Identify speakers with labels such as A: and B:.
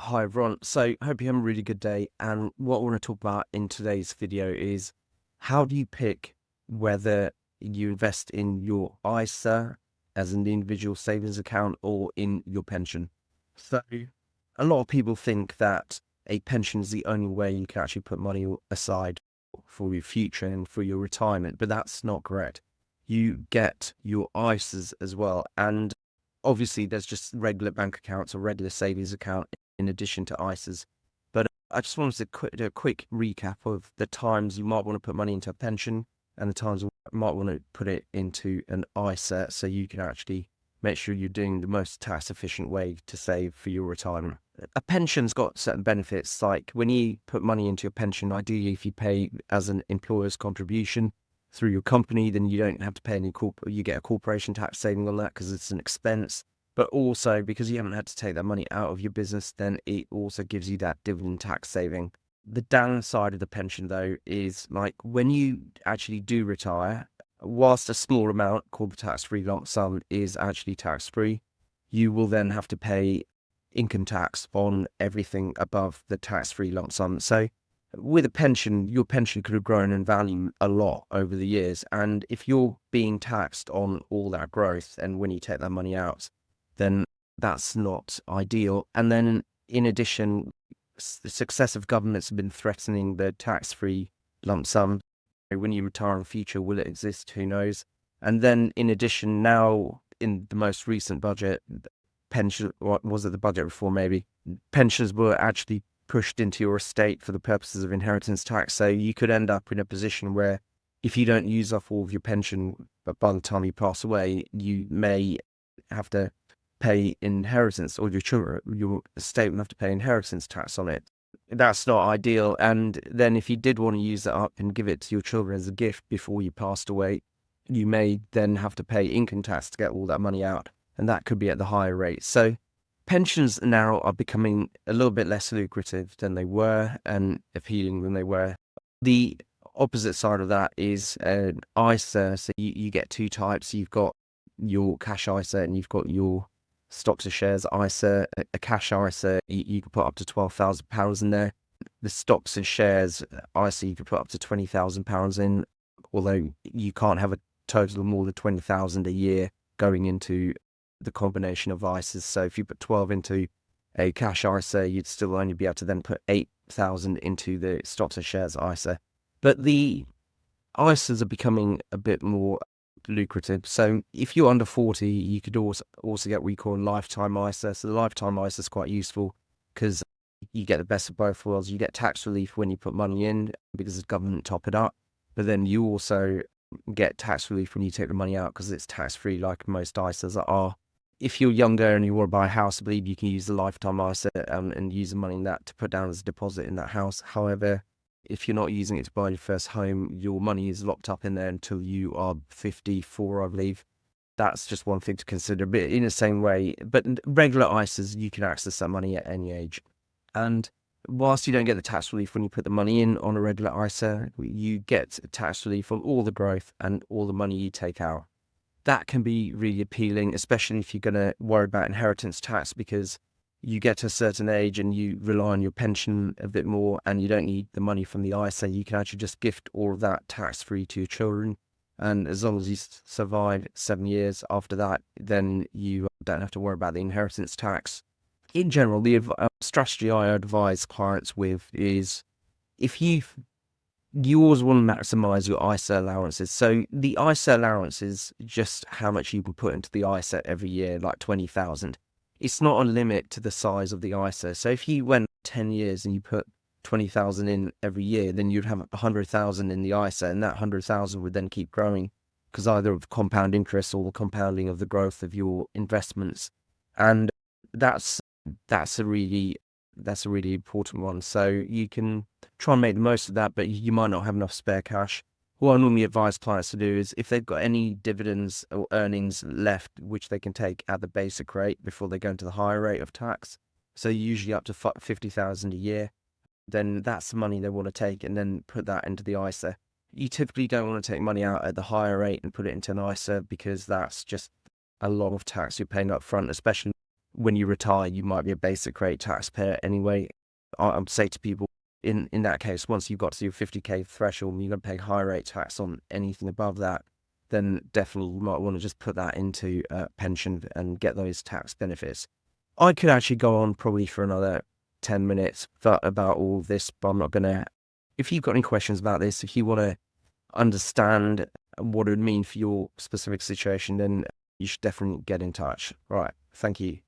A: Hi everyone. So I hope you have a really good day. And what I want to talk about in today's video is how do you pick whether you invest in your ISA as an individual savings account or in your pension. So a lot of people think that a pension is the only way you can actually put money aside for your future and for your retirement, but that's not correct. You get your ISAs as well. And obviously there's just regular bank accounts or regular savings account in addition to ISAs. But I just wanted to do a quick recap of the times you might want to put money into a pension and the times you might want to put it into an ISA so you can actually make sure you're doing the most tax efficient way to save for your retirement. A pension's got certain benefits, like when you put money into your pension, ideally if you pay as an employer's contribution through your company, then you don't have to pay any you get a corporation tax saving on that because it's an expense. But also because you haven't had to take that money out of your business, then it also gives you that dividend tax saving. The downside of the pension, though, is like when you actually do retire, whilst a small amount called the tax-free lump sum is actually tax-free, you will then have to pay income tax on everything above the tax-free lump sum. So with a pension, your pension could have grown in value a lot over the years. And if you're being taxed on all that growth, and when you take that money out, then that's not ideal. And then in addition, successive governments have been threatening the tax-free lump sum. When you retire in the future, will it exist? Who knows? And then in addition, now in the most recent budget, pension, what was it, the budget reform maybe, pensions were actually pushed into your estate for the purposes of inheritance tax. So you could end up in a position where if you don't use up all of your pension, but by the time you pass away, you may have to pay inheritance, or your children, your estate will have to pay inheritance tax on it. That's not ideal. And then if you did want to use that up and give it to your children as a gift before you passed away, you may then have to pay income tax to get all that money out. And that could be at the higher rate. So pensions now are becoming a little bit less lucrative than they were and appealing than they were. The opposite side of that is an ISA. So you get two types. You've got your cash ISA and you've got your stocks and shares ISA. A cash ISA, you can put up to £12,000 in there. The stocks and shares ISA, you can put up to £20,000 in, although you can't have a total of more than 20,000 a year going into the combination of ISAs. So if you put 12 into a cash ISA, you'd still only be able to then put 8,000 into the stocks and shares ISA. But the ISAs are becoming a bit more lucrative. So if you're under 40, you could also get what we call a lifetime ISA. So the lifetime ISA is quite useful because you get the best of both worlds. You get tax relief when you put money in because the government top it up, but then you also get tax relief when you take the money out because it's tax free, like most ISAs are. If you're younger and you want to buy a house, I believe you can use the lifetime ISA and use the money in that to put down as a deposit in that house. However, if you're not using it to buy your first home, your money is locked up in there until you are 54, I believe. That's just one thing to consider. But in the same way, but regular ISAs, you can access that money at any age. And whilst you don't get the tax relief when you put the money in on a regular ISA, you get tax relief on all the growth and all the money you take out. That can be really appealing, especially if you're going to worry about inheritance tax, because you get to a certain age and you rely on your pension a bit more and you don't need the money from the ISA. You can actually just gift all of that tax-free to your children. And as long as you survive 7 years after that, then you don't have to worry about the inheritance tax. In general, the strategy I advise clients with is if you always want to maximize your ISA allowances. So the ISA allowance is just how much you can put into the ISA every year, like 20,000. It's not a limit to the size of the ISA. So if you went 10 years and you put 20,000 in every year, then you'd have 100,000 in the ISA, and that 100,000 would then keep growing because either of compound interest or the compounding of the growth of your investments. And that's a really important one. So you can try and make the most of that, but you might not have enough spare cash. What I normally advise clients to do is if they've got any dividends or earnings left, which they can take at the basic rate before they go into the higher rate of tax, so usually up to 50,000 a year, then that's the money they want to take and then put that into the ISA. You typically don't want to take money out at the higher rate and put it into an ISA because that's just a lot of tax you're paying up front, especially when you retire, you might be a basic rate taxpayer anyway. I'd say to people, in that case, once you've got to your 50K threshold, you're going to pay high rate tax on anything above that, then definitely you might want to just put that into a pension and get those tax benefits. I could actually go on probably for another 10 minutes about all this, but I'm not going to. If you've got any questions about this, if you want to understand what it would mean for your specific situation, then you should definitely get in touch. Right. Thank you.